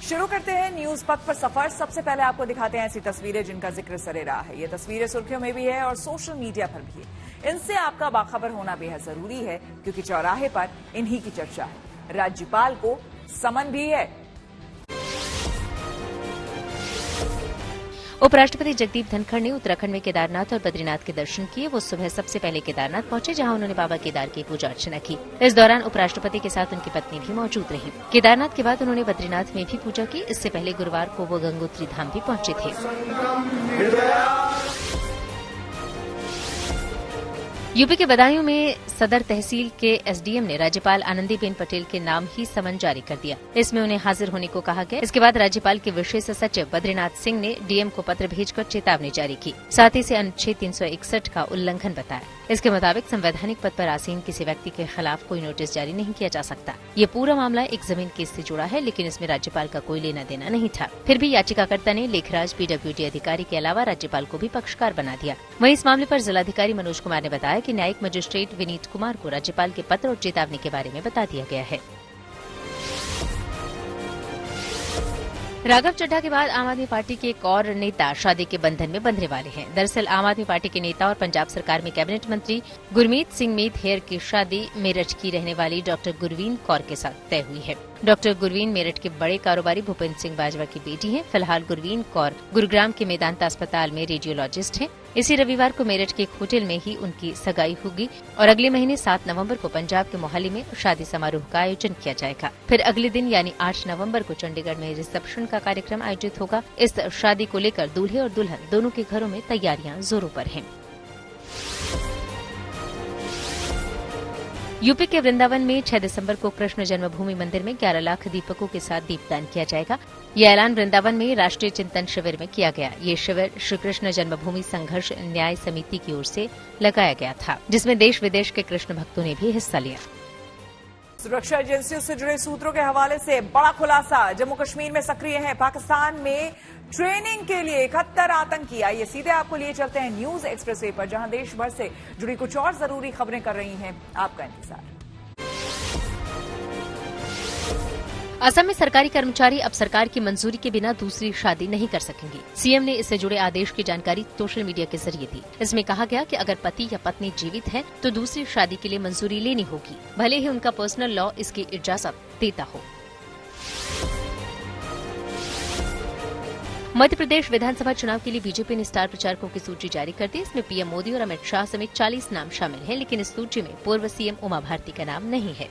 शुरू करते हैं न्यूज पथ पर सफर। सबसे पहले आपको दिखाते हैं ऐसी तस्वीरें जिनका जिक्र सरे रहा है। ये तस्वीरें सुर्खियों में भी है और सोशल मीडिया पर भी है। इनसे आपका बाखबर होना बेहद जरूरी है क्योंकि चौराहे पर इन्हीं की चर्चा है। राज्यपाल को समन भी है। उपराष्ट्रपति जगदीप धनखड़ ने उत्तराखंड में केदारनाथ और बद्रीनाथ के दर्शन किए। वो सुबह सबसे पहले केदारनाथ पहुंचे, जहां उन्होंने बाबा केदार की पूजा अर्चना की। इस दौरान उपराष्ट्रपति के साथ उनकी पत्नी भी मौजूद रही। केदारनाथ के बाद उन्होंने बद्रीनाथ में भी पूजा की। इससे पहले गुरुवार को वो गंगोत्री धाम भी पहुंचे थे। यूपी के बदायूं में सदर तहसील के एसडीएम ने राज्यपाल आनंदीबेन पटेल के नाम ही समन जारी कर दिया। इसमें उन्हें हाजिर होने को कहा गया। इसके बाद राज्यपाल के विशेष सचिव बद्रीनाथ सिंह ने डीएम को पत्र भेजकर चेतावनी जारी की। साथ ही इसे अनुच्छेद 361 का उल्लंघन बताया। इसके मुताबिक संवैधानिक पद पर आसीन किसी व्यक्ति के खिलाफ कोई नोटिस जारी नहीं किया जा सकता। ये पूरा मामला एक जमीन केस से जुड़ा है, लेकिन इसमें राज्यपाल का कोई लेना देना नहीं था। फिर भी याचिकाकर्ता ने लेखराज पीडब्ल्यूडी अधिकारी के अलावा राज्यपाल को भी पक्षकार बना दिया। वहीं इस मामले पर जिलाधिकारी मनोज कुमार ने बताया कि न्यायिक मजिस्ट्रेट विनीत कुमार को राज्यपाल के पत्र और चेतावनी के बारे में बता दिया गया है। राघव चड्ढा के बाद आम आदमी पार्टी के एक और नेता शादी के बंधन में बंधने वाले हैं। दरअसल आम आदमी पार्टी के नेता और पंजाब सरकार में कैबिनेट मंत्री गुरमीत सिंह मेघेर की शादी मेरठ की रहने वाली डॉक्टर गुरवीन कौर के साथ तय हुई है। डॉक्टर गुरवीन मेरठ के बड़े कारोबारी भूपेंद्र सिंह बाजवा की बेटी हैं। फिलहाल गुरवीन कौर गुरुग्राम के मेदांता अस्पताल में रेडियोलॉजिस्ट हैं। इसी रविवार को मेरठ के एक होटल में ही उनकी सगाई होगी और अगले महीने 7 नवंबर को पंजाब के मोहाली में शादी समारोह का आयोजन किया जाएगा। फिर अगले दिन यानी 8 नवंबर को चंडीगढ़ में रिसेप्शन का कार्यक्रम आयोजित होगा। इस शादी को लेकर दूल्हे और दुल्हन दोनों के घरों में तैयारियां जोरों पर हैं। यूपी के वृंदावन में 6 दिसंबर को कृष्ण जन्मभूमि मंदिर में 11 लाख दीपकों के साथ दीपदान किया जाएगा। यह ऐलान वृंदावन में राष्ट्रीय चिंतन शिविर में किया गया। ये शिविर श्री कृष्ण जन्मभूमि संघर्ष न्याय समिति की ओर से लगाया गया था, जिसमें देश विदेश के कृष्ण भक्तों ने भी हिस्सा लिया। सुरक्षा एजेंसियों से जुड़े सूत्रों के हवाले से बड़ा खुलासा। जम्मू कश्मीर में सक्रिय है पाकिस्तान में ट्रेनिंग के लिए 71 आतंकी। आइए सीधे आपको लिए चलते हैं न्यूज एक्सप्रेसवे पर, जहां देश भर से जुड़ी कुछ और जरूरी खबरें कर रही हैं आपका इंतजार। असम में सरकारी कर्मचारी अब सरकार की मंजूरी के बिना दूसरी शादी नहीं कर सकेंगे। सीएम ने इससे जुड़े आदेश की जानकारी सोशल मीडिया के जरिए दी। इसमें कहा गया कि अगर पति या पत्नी जीवित है तो दूसरी शादी के लिए मंजूरी लेनी होगी, भले ही उनका पर्सनल लॉ इसकी इजाजत देता हो। मध्य प्रदेश विधानसभा चुनाव के लिए बीजेपी ने स्टार प्रचारकों की सूची जारी कर दी। इसमें पीएम मोदी और अमित शाह समेत 40 नाम शामिल हैं, लेकिन इस सूची में पूर्व सीएम उमा भारती का नाम नहीं है।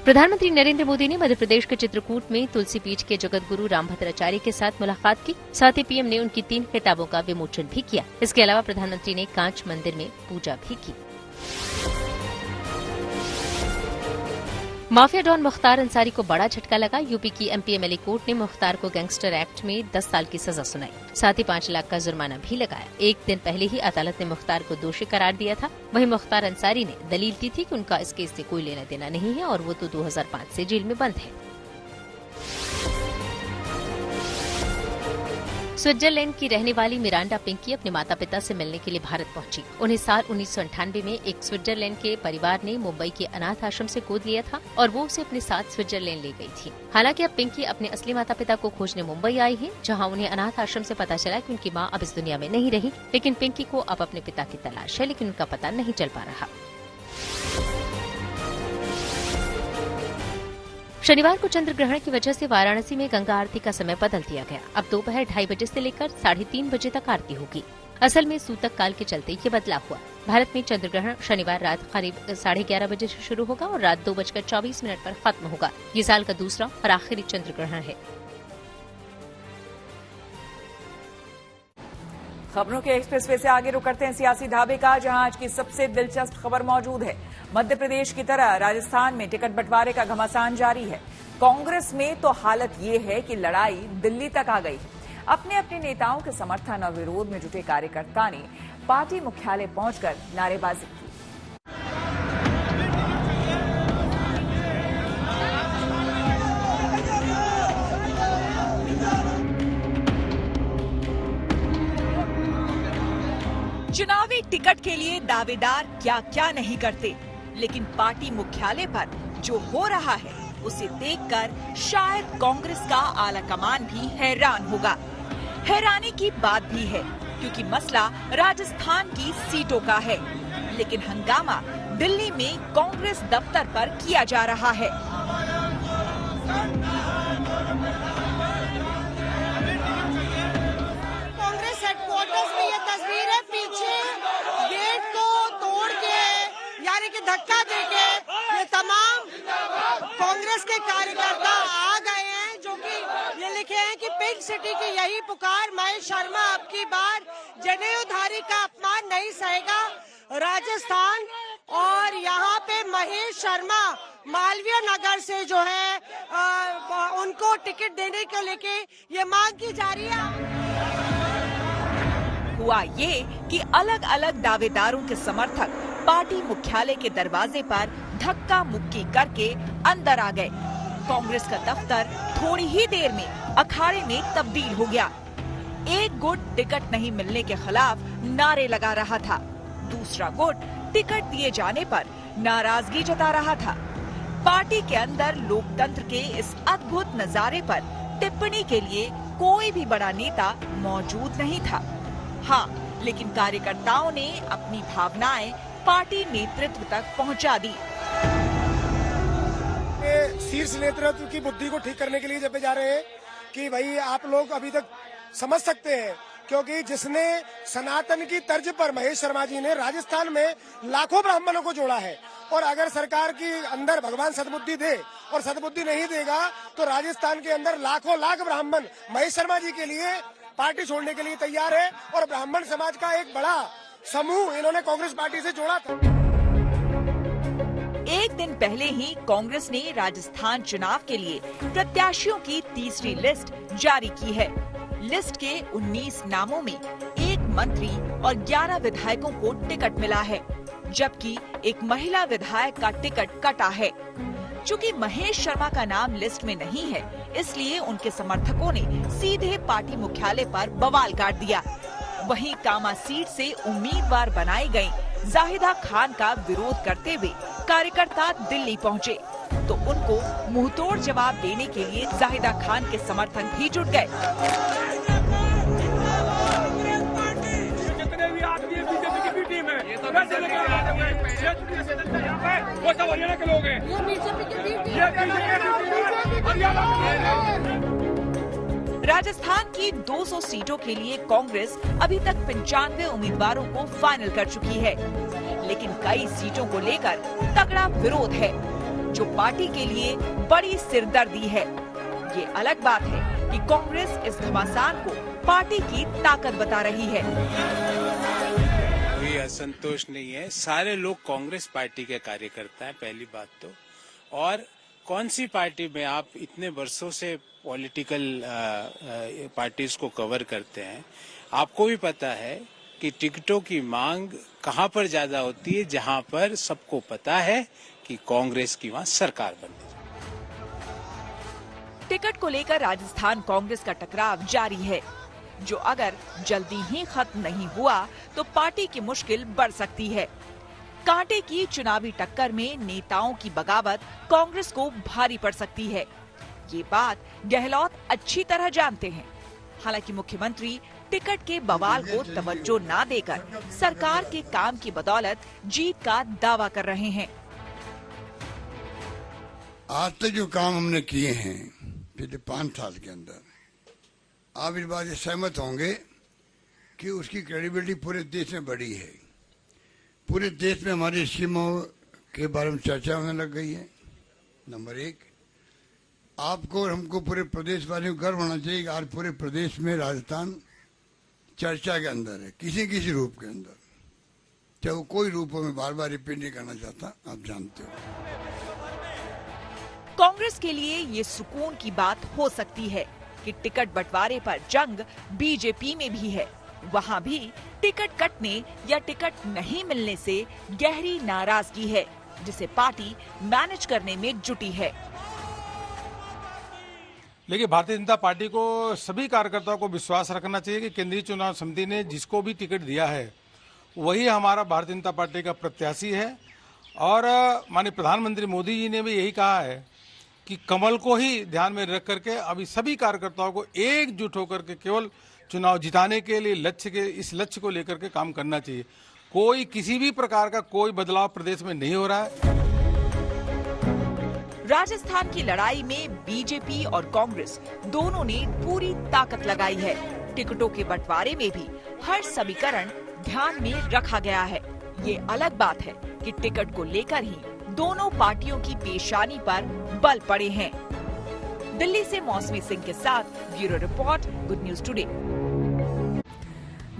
प्रधानमंत्री नरेंद्र मोदी ने मध्य प्रदेश के चित्रकूट में तुलसी पीठ के जगत गुरु रामभद्राचार्य के साथ मुलाकात की। साथ ही पीएम ने उनकी 3 किताबों का विमोचन भी किया। इसके अलावा प्रधानमंत्री ने कांच मंदिर में पूजा भी की। माफिया डॉन मुख्तार अंसारी को बड़ा झटका लगा। यूपी की एमपीएमएलए कोर्ट ने मुख्तार को गैंगस्टर एक्ट में 10 साल की सजा सुनाई। साथ ही 5 लाख का जुर्माना भी लगाया। एक दिन पहले ही अदालत ने मुख्तार को दोषी करार दिया था। वहीं मुख्तार अंसारी ने दलील दी थी कि उनका इस केस से कोई लेना देना नहीं है और वो तो 2005 से जेल में बंद है। स्विट्जरलैंड की रहने वाली मिरांडा पिंकी अपने माता पिता से मिलने के लिए भारत पहुंची। उन्हें साल 1998 में एक स्विट्जरलैंड के परिवार ने मुंबई के अनाथ आश्रम से गोद लिया था और वो उसे अपने साथ स्विट्जरलैंड ले गई थी। हालांकि अब पिंकी अपने असली माता पिता को खोजने मुंबई आई है, जहां उन्हें अनाथ आश्रम से पता चला कि उनकी मां अब इस दुनिया में नहीं रही। लेकिन पिंकी को अब अपने पिता की तलाश है, लेकिन उनका पता नहीं चल पा रहा। शनिवार को चंद्र ग्रहण की वजह से वाराणसी में गंगा आरती का समय बदल दिया गया। अब दोपहर 2:30 बजे से लेकर 3:30 बजे तक आरती होगी। असल में सूतक काल के चलते ये बदलाव हुआ। भारत में चंद्र ग्रहण शनिवार रात करीब 11:30 बजे से शुरू होगा और रात 2:24 पर खत्म होगा। ये साल का दूसरा और आखिरी चंद्र ग्रहण है। खबरों के एक्सप्रेसवे से आगे रुक करते हैं सियासी ढाबे का, जहां आज की सबसे दिलचस्प खबर मौजूद है। मध्य प्रदेश की तरह राजस्थान में टिकट बंटवारे का घमासान जारी है। कांग्रेस में तो हालत ये है कि लड़ाई दिल्ली तक आ गई है। अपने अपने नेताओं के समर्थन और विरोध में जुटे कार्यकर्ता ने पार्टी मुख्यालय पहुंचकर नारेबाजी की। चुनावी टिकट के लिए दावेदार क्या क्या नहीं करते, लेकिन पार्टी मुख्यालय पर जो हो रहा है उसे देखकर शायद कांग्रेस का आलाकमान भी हैरान होगा। हैरानी की बात भी है क्योंकि मसला राजस्थान की सीटों का है, लेकिन हंगामा दिल्ली में कांग्रेस दफ्तर पर किया जा रहा है। कांग्रेस हेडक्वार्टर्स में ये तस्वीर है, पीछे गेट को तोड़ के यानी कि धक्का देके ये तमाम कांग्रेस के कार्यकर्ता आ गए हैं, जो कि ये लिखे हैं कि पिंक सिटी की यही पुकार, महेश शर्मा अब की बार जनेऊधारी का अपमान नहीं सहेगा राजस्थान। और यहाँ पे महेश शर्मा मालवीय नगर से जो है उनको टिकट देने को लेके ये मांग की जा रही है। हुआ ये कि अलग अलग दावेदारों के समर्थक पार्टी मुख्यालय के दरवाजे पर धक्का मुक्की करके अंदर आ गए। कांग्रेस का दफ्तर थोड़ी ही देर में अखाड़े में तब्दील हो गया। एक गुट टिकट नहीं मिलने के खिलाफ नारे लगा रहा था, दूसरा गुट टिकट दिए जाने पर नाराजगी जता रहा था। पार्टी के अंदर लोकतंत्र के इस अद्भुत नजारे पर टिप्पणी के लिए कोई भी बड़ा नेता मौजूद नहीं था। हाँ, लेकिन कार्यकर्ताओं ने अपनी भावनाएं पार्टी नेतृत्व तक पहुंचा दी। शीर्ष नेतृत्व की बुद्धि को ठीक करने के लिए जब जा रहे हैं कि भाई आप लोग अभी तक समझ सकते हैं, क्योंकि जिसने सनातन की तर्ज पर महेश शर्मा जी ने राजस्थान में लाखों ब्राह्मणों को जोड़ा है, और अगर सरकार की अंदर भगवान सद्बुद्धि दे और सद्बुद्धि नहीं देगा तो राजस्थान के अंदर लाखों लाख ब्राह्मण महेश शर्मा जी के लिए पार्टी छोड़ने के लिए तैयार है। और ब्राह्मण समाज का एक बड़ा समूह इन्होंने कांग्रेस पार्टी से जोड़ा था। एक दिन पहले ही कांग्रेस ने राजस्थान चुनाव के लिए प्रत्याशियों की तीसरी लिस्ट जारी की है। लिस्ट के 19 नामों में 1 मंत्री और 11 विधायकों को टिकट मिला है, जबकि एक महिला विधायक का टिकट कटा है। चूंकि महेश शर्मा का नाम लिस्ट में नहीं है, इसलिए उनके समर्थकों ने सीधे पार्टी मुख्यालय पर बवाल काट दिया। वहीं कामा सीट से उम्मीदवार बनाई गई जाहिदा खान का विरोध करते हुए कार्यकर्ता दिल्ली पहुंचे, तो उनको मुंहतोड़ जवाब देने के लिए जाहिदा खान के समर्थक भी जुट गए। जितने भी आदमी बीजेपी की टीम है, वो सब हरियाणा के लोग हैं। राजस्थान की 200 सीटों के लिए कांग्रेस अभी तक 95 उम्मीदवारों को फाइनल कर चुकी है, लेकिन कई सीटों को लेकर तगड़ा विरोध है, जो पार्टी के लिए बड़ी सिरदर्दी है। ये अलग बात है कि कांग्रेस इस घमासान को पार्टी की ताकत बता रही है। कोई असंतोष नहीं है, सारे लोग कांग्रेस पार्टी के कार्यकर्ता हैं, पहली बात तो। और कौन सी पार्टी में आप इतने वर्षों से पॉलिटिकल पार्टीज को कवर करते हैं, आपको भी पता है कि टिकटों की मांग कहां पर ज्यादा होती है, जहां पर सबको पता है कि कांग्रेस की वहां सरकार बनने। टिकट को लेकर राजस्थान कांग्रेस का टकराव जारी है, जो अगर जल्दी ही खत्म नहीं हुआ तो पार्टी की मुश्किल बढ़ सकती है। कांटे की चुनावी टक्कर में नेताओं की बगावत कांग्रेस को भारी पड़ सकती है। ये बात गहलोत अच्छी तरह जानते हैं। हालांकि मुख्यमंत्री टिकट के बवाल को तवज्जो ना देकर सरकार के काम की बदौलत जीत का दावा कर रहे हैं। आज तक जो काम हमने किए हैं पिछले 5 साल के अंदर, आप इस बात से सहमत होंगे कि उसकी क्रेडिबिलिटी पूरे देश में बढ़ी है। पूरे देश में हमारी स्कीमों के बारे में चर्चा होने लग गई है। नंबर 1, आपको और हमको पूरे प्रदेश वाले को गर्व होना चाहिए कि आज पूरे प्रदेश में राजस्थान चर्चा के अंदर है, किसी रूप के अंदर, चाहे वो कोई रूप में बार बार रिपीट नहीं करना चाहता, आप जानते हो। कांग्रेस के लिए ये सुकून की बात हो सकती है कि टिकट बंटवारे पर जंग बीजेपी में भी है। वहाँ भी टिकट कटने या टिकट नहीं मिलने से गहरी नाराजगी है, जिसे पार्टी मैनेज करने में जुटी है। लेकिन भारतीय जनता पार्टी को सभी कार्यकर्ताओं को विश्वास रखना चाहिए कि केंद्रीय चुनाव समिति ने जिसको भी टिकट दिया है वही हमारा भारतीय जनता पार्टी का प्रत्याशी है। और माननीय प्रधानमंत्री मोदी जी ने भी यही कहा है कि कमल को ही ध्यान में रख करके अभी सभी कार्यकर्ताओं को एकजुट होकर के केवल चुनाव जिताने के लिए इस लक्ष्य को लेकर के काम करना चाहिए। कोई किसी भी प्रकार का कोई बदलाव प्रदेश में नहीं हो रहा है। राजस्थान की लड़ाई में बीजेपी और कांग्रेस दोनों ने पूरी ताकत लगाई है। टिकटों के बंटवारे में भी हर समीकरण ध्यान में रखा गया है। ये अलग बात है कि टिकट को लेकर ही दोनों पार्टियों की पेशानी पर बल पड़े हैं। दिल्ली से मौसमी सिंह के साथ bureau report, good news today.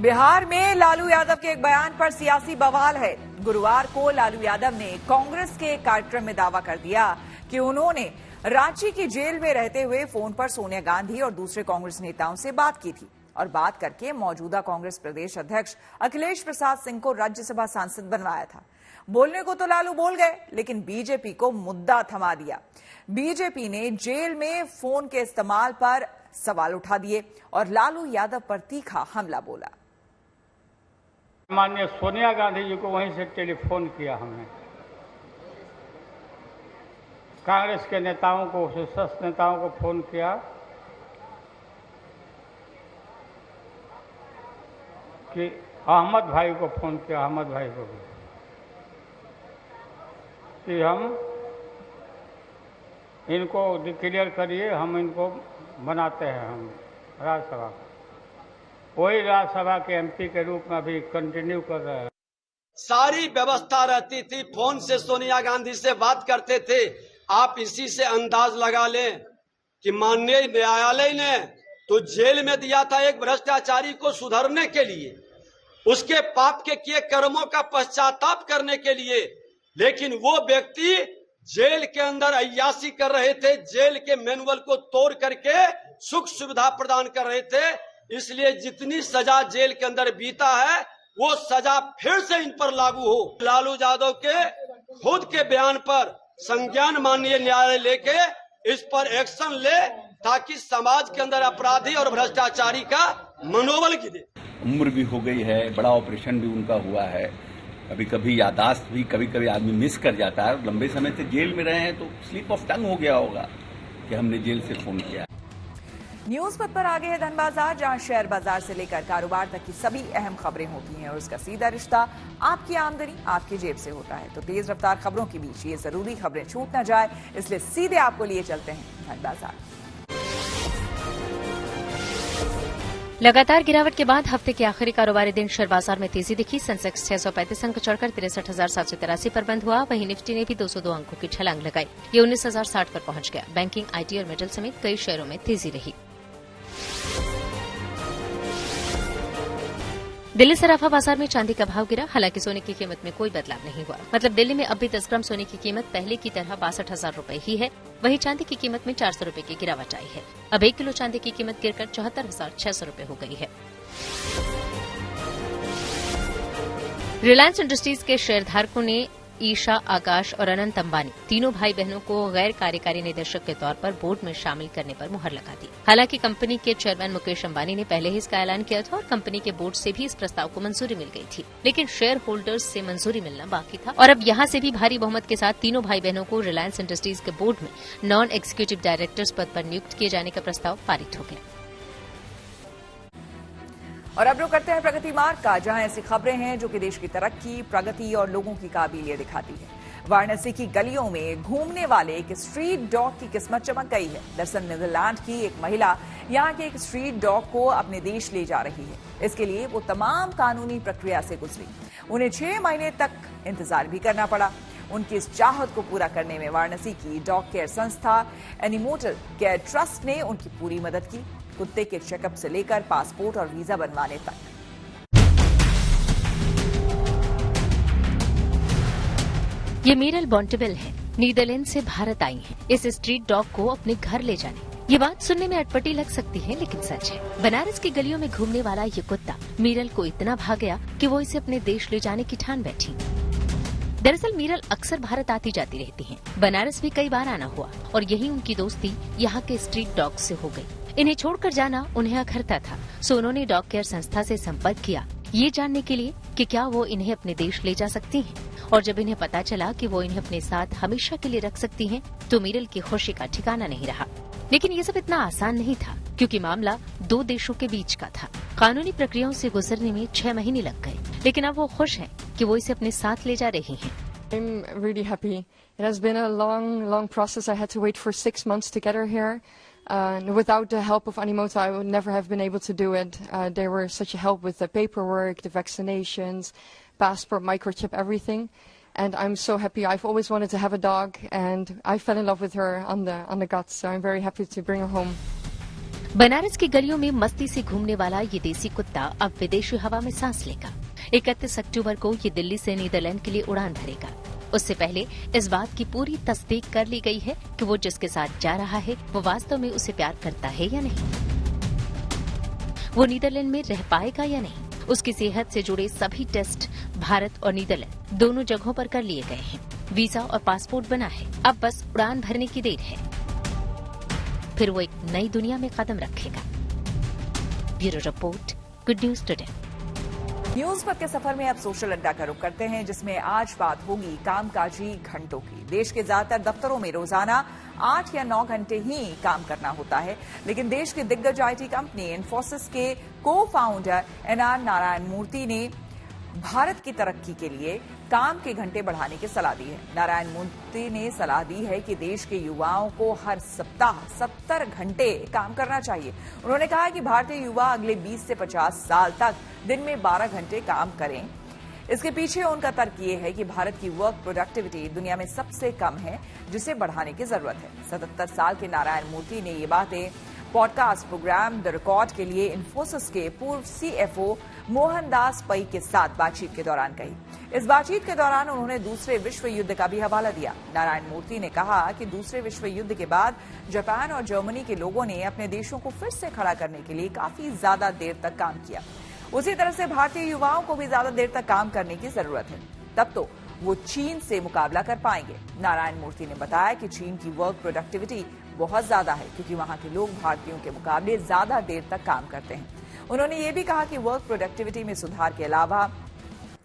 Bihar में लालू यादव के एक बयान पर सियासी बवाल है। गुरुवार को लालू यादव ने कांग्रेस के एक कार्यक्रम में दावा कर दिया कि उन्होंने रांची की जेल में रहते हुए फोन पर सोनिया गांधी और दूसरे कांग्रेस नेताओं से बात की थी और बात करके मौजूदा कांग्रेस प्रदेश अध्यक्ष अखिलेश प्रसाद सिंह को राज्यसभा सांसद बनवाया था। बोलने को तो लालू बोल गए, लेकिन बीजेपी को मुद्दा थमा दिया। बीजेपी ने जेल में फोन के इस्तेमाल पर सवाल उठा दिए और लालू यादव पर तीखा हमला बोला। माननीय सोनिया गांधी जी को वहीं से टेलीफोन किया हमने, कांग्रेस के नेताओं को, शीर्ष नेताओं को फोन किया कि अहमद भाई को फोन किया, अहमद भाई को भी, कि हम इनको डिक्लेयर करिए, हम इनको बनाते हैं हम राज्यसभा, वही राज्यसभा के एमपी के रूप में अभी कंटिन्यू कर रहे हैं। सारी व्यवस्था रहती थी, फोन से सोनिया गांधी से बात करते थे। आप इसी से अंदाज लगा लें कि माननीय न्यायालय ने तो जेल में दिया था एक भ्रष्टाचारी को सुधरने के लिए, उसके पाप के किए कर्मों का पश्चाताप करने के लिए, लेकिन वो व्यक्ति जेल के अंदर अय्याशी कर रहे थे, जेल के मैनुअल को तोड़ करके सुख सुविधा प्रदान कर रहे थे। इसलिए जितनी सजा जेल के अंदर बीता है वो सजा फिर से इन पर लागू हो। लालू यादव के खुद के बयान पर संज्ञान माननीय न्यायालय लेके इस पर एक्शन ले, ताकि समाज के अंदर अपराधी और भ्रष्टाचारी का मनोबल गिरे। उम्र भी हो गई है, बड़ा ऑपरेशन भी उनका हुआ है, कभी कभी यादाश्त भी कभी कभी आदमी मिस कर जाता है। लंबे समय से जेल में रहे हैं तो स्लिप ऑफ टंग हो गया होगा कि हमने जेल से फोन किया। न्यूज पर आगे है धन बाजार, जहां शेयर बाजार से लेकर कारोबार तक की सभी अहम खबरें होती हैं और उसका सीधा रिश्ता आपकी आमदनी आपकी जेब से होता है। तो तेज रफ्तार खबरों के बीच ये जरूरी खबरें छूट न जाए, इसलिए सीधे आपको लिए चलते हैं धन बाजार। लगातार गिरावट के बाद हफ्ते के आखिरी कारोबारी दिन शेयर बाजार में तेजी दिखी। सेंसेक्स 635 अंक चढ़कर 63,783 पर बंद हुआ। वहीं निफ्टी ने भी 202 अंकों की छलांग लगाई, ये 19,060 पर पहुंच गया। बैंकिंग, आईटी और मेटल समेत कई शेयरों में तेजी रही। दिल्ली सराफा बाजार में चांदी का भाव गिरा, हालांकि सोने की कीमत में कोई बदलाव नहीं हुआ। मतलब दिल्ली में अब भी 10 ग्राम सोने की कीमत पहले की तरह 62,000 रूपये ही है। वहीं चांदी की कीमत में 400 रूपये की गिरावट आई है। अब 1 किलो चांदी की कीमत गिरकर 74,600 रूपये हो गई है। रिलायंस इंडस्ट्रीज के शेयरधारकों ने ईशा, आकाश और अनंत अंबानी तीनों भाई बहनों को गैर कार्यकारी निदेशक के तौर पर बोर्ड में शामिल करने पर मुहर लगा दी। हालांकि कंपनी के चेयरमैन मुकेश अंबानी ने पहले ही इसका ऐलान किया था और कंपनी के बोर्ड से भी इस प्रस्ताव को मंजूरी मिल गई थी, लेकिन शेयर होल्डर्स से मंजूरी मिलना बाकी था और अब यहां से भी भारी बहुमत के साथ तीनों भाई बहनों को रिलायंस इंडस्ट्रीज के बोर्ड में नॉन एग्जीक्यूटिव डायरेक्टर्स पद पर नियुक्त किए जाने का प्रस्ताव पारित हो गया। और अब रुक करते हैं प्रगति मार्ग का, जहां ऐसी खबरें हैं जो कि देश की तरक्की, प्रगति और लोगों की काबिलियत दिखाती है। वाराणसी की गलियों में घूमने वाले एक स्ट्रीट डॉग की किस्मत चमक गई है। दरअसल नीदरलैंड की एक महिला यहां के एक स्ट्रीट डॉग को अपने देश ले जा रही है। इसके लिए वो तमाम कानूनी प्रक्रिया से गुजरी। उन्हें 6 महीने तक इंतजार भी करना पड़ा। उनकी इस चाहत को पूरा करने में वाराणसी की डॉग केयर संस्था एनिमोटल केयर ट्रस्ट ने उनकी पूरी मदद की। कुत्ते के चेकअप से लेकर पासपोर्ट और वीजा बनवाने तक। ये मीरल बॉन्टेबल है, नीदरलैंड से भारत आई हैं। इस स्ट्रीट डॉग को अपने घर ले जाने, ये बात सुनने में अटपटी लग सकती है, लेकिन सच है। बनारस की गलियों में घूमने वाला ये कुत्ता मीरल को इतना भा गया कि वो इसे अपने देश ले जाने की ठान बैठी। दरअसल मीरल अक्सर भारत आती जाती रहती हैं। बनारस भी कई बार आना हुआ और यही उनकी दोस्ती यहाँ के स्ट्रीट डॉग से हो गई। इन्हें छोड़कर जाना उन्हें अखरता था, सो उन्होंने डॉग केयर संस्था से संपर्क किया, ये जानने के लिए कि क्या वो इन्हें अपने देश ले जा सकती हैं। और जब इन्हें पता चला कि वो इन्हें अपने साथ हमेशा के लिए रख सकती हैं, तो मीरल की खुशी का ठिकाना नहीं रहा। लेकिन ये सब इतना आसान नहीं था, क्योंकि मामला 2 देशों के बीच का था। कानूनी प्रक्रियाओं से गुजरने में 6 महीने लग गए, लेकिन अब वो खुश हैं कि वो इसे अपने साथ ले जा रही हैं। I'm really happy. It has been a long process. I had to wait for 6 months to get her here. And without the help of Animoto, I would never have been able to do it. They were such a help with the paperwork, the vaccinations, passport, microchip, everything. And I'm so happy. I've always wanted to have a dog, and I fell in love with her on the guts. So I'm very happy to bring her home. Banaras की गलियों में मस्ती से घूमने वाला ये देसी कुत्ता अब विदेशी हवा में सांस लेगा। 31 अक्टूबर को ये दिल्ली से नीदरलैंड के लिए उड़ान भरेगा। उससे पहले इस बात की पूरी तस्दीक कर ली गई है कि वो जिसके साथ जा रहा है वो वास्तव में उसे प्यार करता है या नहीं, वो नीदरलैंड में रह पाएगा या नहीं। उसकी सेहत से जुड़े सभी टेस्ट भारत और नीदरलैंड दोनों जगहों पर कर लिए गए हैं। वीजा और पासपोर्ट बना है, अब बस उड़ान भरने की देर है। फिर वो एक नई दुनिया में कदम रखेगा। Bureau report, good news today. News पर के सफर में अब सोशल अड्डा का रुख करते हैं, जिसमें आज बात होगी कामकाजी घंटों की। देश के ज्यादातर दफ्तरों में रोजाना 8 या 9 घंटे ही काम करना होता है, लेकिन देश की दिग्गज आईटी कंपनी इन्फोसिस के को फाउंडर NR नारायण मूर्ति ने भारत की तरक्की के लिए काम के घंटे बढ़ाने की सलाह दी है। नारायण मूर्ति ने सलाह दी है कि देश के युवाओं को हर सप्ताह 70 घंटे काम करना चाहिए। उन्होंने कहा कि भारतीय युवा अगले 20 से 50 साल तक दिन में 12 घंटे काम करें। इसके पीछे उनका तर्क ये है कि भारत की वर्क प्रोडक्टिविटी दुनिया में सबसे कम है, जिसे बढ़ाने की जरूरत है। 77 साल के नारायण मूर्ति ने ये बातें पॉडकास्ट प्रोग्राम द रिकॉर्ड के लिए इन्फोसिस के पूर्व CFO मोहनदास पै के साथ बातचीत के दौरान कही। इस बातचीत के दौरान उन्होंने दूसरे विश्व युद्ध का भी हवाला दिया। नारायण मूर्ति ने कहा कि दूसरे विश्व युद्ध के बाद जापान और जर्मनी के लोगों ने अपने देशों को फिर से खड़ा करने के लिए काफी ज्यादा देर तक काम किया। उसी तरह से भारतीय युवाओं को भी ज्यादा देर तक काम करने की जरूरत है, तब तो वो चीन से मुकाबला कर पाएंगे। नारायण मूर्ति ने बताया कि चीन की वर्क प्रोडक्टिविटी बहुत ज्यादा है, क्योंकि वहां के लोग भारतीयों के मुकाबले ज्यादा देर तक काम करते हैं। उन्होंने ये भी कहा कि वर्क प्रोडक्टिविटी में सुधार के अलावा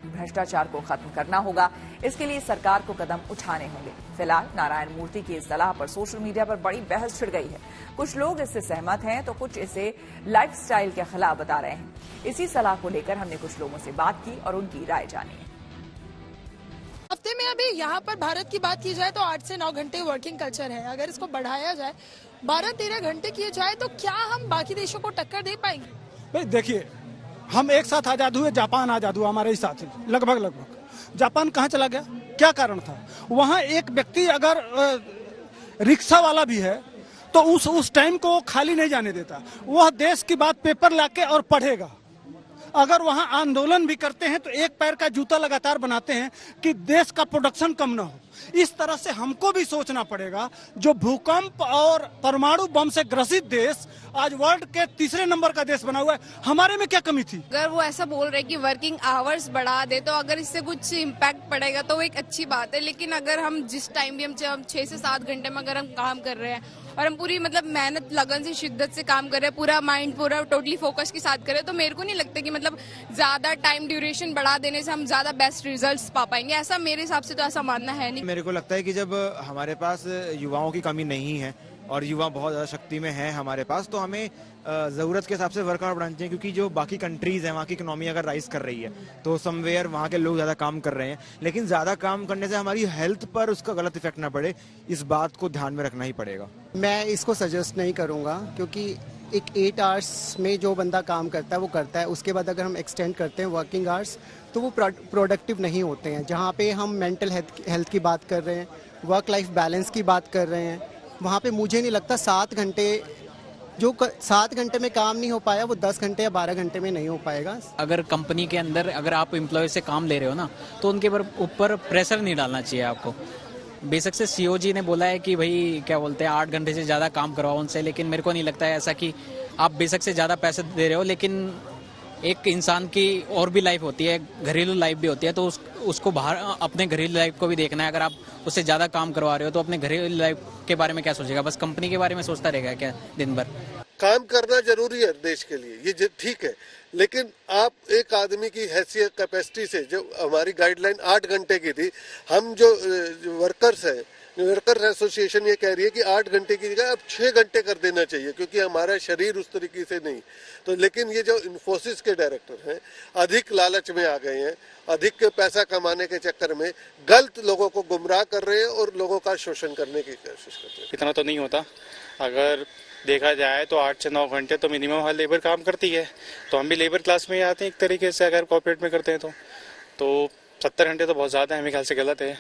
भ्रष्टाचार को खत्म करना होगा। इसके लिए सरकार को कदम उठाने होंगे। फिलहाल नारायण मूर्ति की इस सलाह पर सोशल मीडिया पर बड़ी बहस छिड़ गई है। कुछ लोग इससे सहमत हैं तो कुछ इसे लाइफस्टाइल के खिलाफ बता रहे हैं। इसी सलाह को लेकर हमने कुछ लोगों से बात की और उनकी राय जानी। हफ्ते में अभी यहाँ पर भारत की बात की जाए तो 8 से 9 घंटे वर्किंग कल्चर है। अगर इसको बढ़ाया जाए 12-13 घंटे किए जाए तो क्या हम बाकी देशों को टक्कर दे पाएंगे? देखिए, हम एक साथ आजाद हुए, जापान आजाद हुआ हमारे ही साथ, लगभग। जापान कहाँ चला गया? क्या कारण था? वहाँ एक व्यक्ति अगर रिक्शा वाला भी है तो उस टाइम को खाली नहीं जाने देता। वह देश की बात पेपर लाके और पढ़ेगा। अगर वहाँ आंदोलन भी करते हैं तो एक पैर का जूता लगातार बनाते हैं कि देश का प्रोडक्शन कम ना हो। इस तरह से हमको भी सोचना पड़ेगा। जो भूकंप और परमाणु बम से ग्रसित देश आज वर्ल्ड के 3रे नंबर का देश बना हुआ है, हमारे में क्या कमी थी? अगर वो ऐसा बोल रहे कि वर्किंग आवर्स बढ़ा दे तो अगर इससे कुछ इम्पैक्ट पड़ेगा तो वो एक अच्छी बात है। लेकिन अगर हम जिस टाइम भी हम 6 से 7 घंटे में अगर हम काम कर रहे हैं और हम पूरी मेहनत लगन से शिद्दत से काम कर रहे हैं, पूरा माइंड पूरा टोटली फोकस के साथ कर रहे हैं, तो मेरे को नहीं लगता कि ज्यादा टाइम ड्यूरेशन बढ़ा देने से हम ज्यादा बेस्ट रिजल्ट्स पा पाएंगे। ऐसा मेरे हिसाब से तो ऐसा मानना है नहीं। मेरे को लगता है कि जब हमारे पास युवाओं की कमी नहीं है और युवा बहुत ज़्यादा शक्ति में है हमारे पास, तो हमें ज़रूरत के हिसाब से वर्क आउट बढ़ाना चाहिए। क्योंकि जो बाकी कंट्रीज़ हैं, वहाँ की इकोनॉमी अगर राइज कर रही है तो समवेयर वहाँ के लोग ज़्यादा काम कर रहे हैं। लेकिन ज़्यादा काम करने से हमारी हेल्थ पर उसका गलत इफेक्ट ना पड़े, इस बात को ध्यान में रखना ही पड़ेगा। मैं इसको सजेस्ट नहीं करूँगा, क्योंकि एक 8 आवर्स में जो बंदा काम करता है वो करता है। उसके बाद अगर हम एक्सटेंड करते हैं वर्किंग आवर्स तो वो प्रोडक्टिव नहीं होते हैं। जहाँ पे हम मेंटल हेल्थ की बात कर रहे हैं, वर्क लाइफ बैलेंस की बात कर रहे हैं, वहाँ पे मुझे नहीं लगता 7 घंटे जो 7 घंटे में काम नहीं हो पाया वो 10 घंटे या 12 घंटे में नहीं हो पाएगा। अगर कंपनी के अंदर अगर आप एम्प्लॉय से काम ले रहे हो ना, तो उनके ऊपर प्रेशर नहीं डालना चाहिए आपको। बेशक से COG ने बोला है कि भाई क्या बोलते हैं 8 घंटे से ज़्यादा काम करवाओ उनसे, लेकिन मेरे को नहीं लगता है ऐसा कि आप बेशक से ज़्यादा पैसे दे रहे हो, लेकिन एक इंसान की और भी लाइफ होती है, घरेलू लाइफ भी होती है, तो उसको बाहर अपने घरेलू लाइफ को भी देखना है। अगर आप उससे ज़्यादा काम करवा रहे हो तो अपने घरेलू लाइफ के बारे में क्या सोचेगा? बस कंपनी के बारे में सोचता रहेगा क्या दिन भर? काम करना जरूरी है देश के लिए, ये ठीक है, लेकिन आप एक आदमी की हैसियत कैपेसिटी से, जो हमारी गाइडलाइन 8 घंटे की थी, हम जो वर्कर्स हैं, वर्कर्स एसोसिएशन ये कह रही है कि 8 घंटे की जगह अब 6 घंटे कर देना चाहिए, क्योंकि हमारा शरीर उस तरीके से नहीं। तो लेकिन ये जो इन्फोसिस के डायरेक्टर हैं अधिक लालच में आ गए हैं, अधिक पैसा कमाने के चक्कर में गलत लोगों को गुमराह कर रहे हैं और लोगों का शोषण करने की कोशिश कर रहे हैं। इतना तो नहीं होता, अगर देखा जाए तो 8 से 9 घंटे तो मिनिमम हर लेबर काम करती है, तो हम भी लेबर क्लास में ही आते हैं एक तरीके से, अगर कॉर्पोरेट में करते हैं तो 70 घंटे तो बहुत ज्यादा है, मेरे ख्याल से गलत है।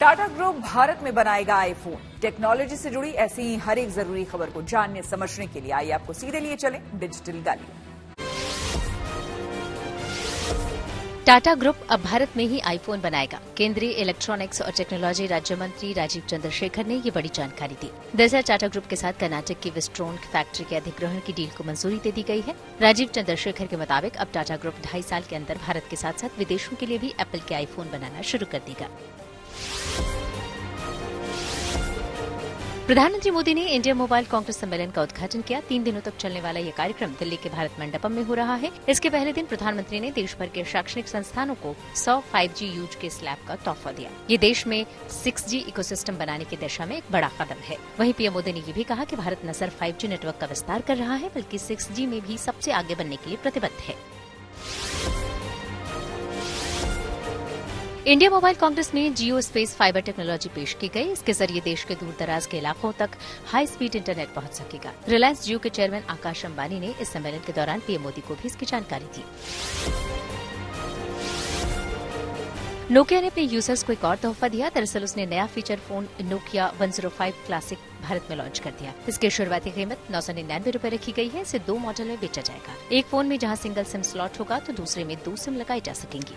टाटा ग्रुप भारत में बनाएगा आईफोन। टेक्नोलॉजी से जुड़ी ऐसी ही हर एक जरूरी खबर को जानने समझने के लिए आइए आपको सीधे लिए चले डिजिटल गालियां। टाटा ग्रुप अब भारत में ही आईफोन बनाएगा। केंद्रीय इलेक्ट्रॉनिक्स और टेक्नोलॉजी राज्य मंत्री राजीव चंद्रशेखर ने ये बड़ी जानकारी दी। दरअसल टाटा ग्रुप के साथ कर्नाटक की विस्ट्रोन फैक्ट्री के अधिग्रहण की डील को मंजूरी दे दी गई है। राजीव चंद्रशेखर के मुताबिक अब टाटा ग्रुप 2.5 साल के अंदर भारत के साथ साथ विदेशों के लिए भी एप्पल के आईफोन बनाना शुरू कर देगा। प्रधानमंत्री मोदी ने इंडिया मोबाइल कांग्रेस सम्मेलन का उद्घाटन किया। 3 दिनों तक चलने वाला ये कार्यक्रम दिल्ली के भारत मंडपम में हो रहा है। इसके पहले दिन प्रधानमंत्री ने देश भर के शैक्षणिक संस्थानों को 100 5G यूज के स्लैब का तोहफा दिया। ये देश में 6G इकोसिस्टम बनाने की दिशा में एक बड़ा कदम है। वहीं पीएम मोदी ने ये भी कहा कि भारत न सिर्फ 5G नेटवर्क का विस्तार कर रहा है, बल्कि 6G में भी सबसे आगे बनने के लिए प्रतिबद्ध है। इंडिया मोबाइल कांग्रेस में जियो स्पेस फाइबर टेक्नोलॉजी पेश की गई। इसके जरिए देश के दूर दराज के इलाकों तक हाई स्पीड इंटरनेट पहुंच सकेगा। रिलायंस जियो के चेयरमैन आकाश अंबानी ने इस सम्मेलन के दौरान पीएम मोदी को भी इसकी जानकारी दी। नोकिया ने अपने यूजर्स को एक और तोहफा दिया। दरअसल उसने नया feature phone Nokia 105 classic Bharat में लॉन्च कर दिया। इसकी शुरुआती कीमत 999 रुपए रखी गई है। इसे 2 मॉडल में बेचा जाएगा। एक फोन में जहां सिंगल सिम स्लॉट होगा तो दूसरे में 2 सिम लगाई जा सकेंगी।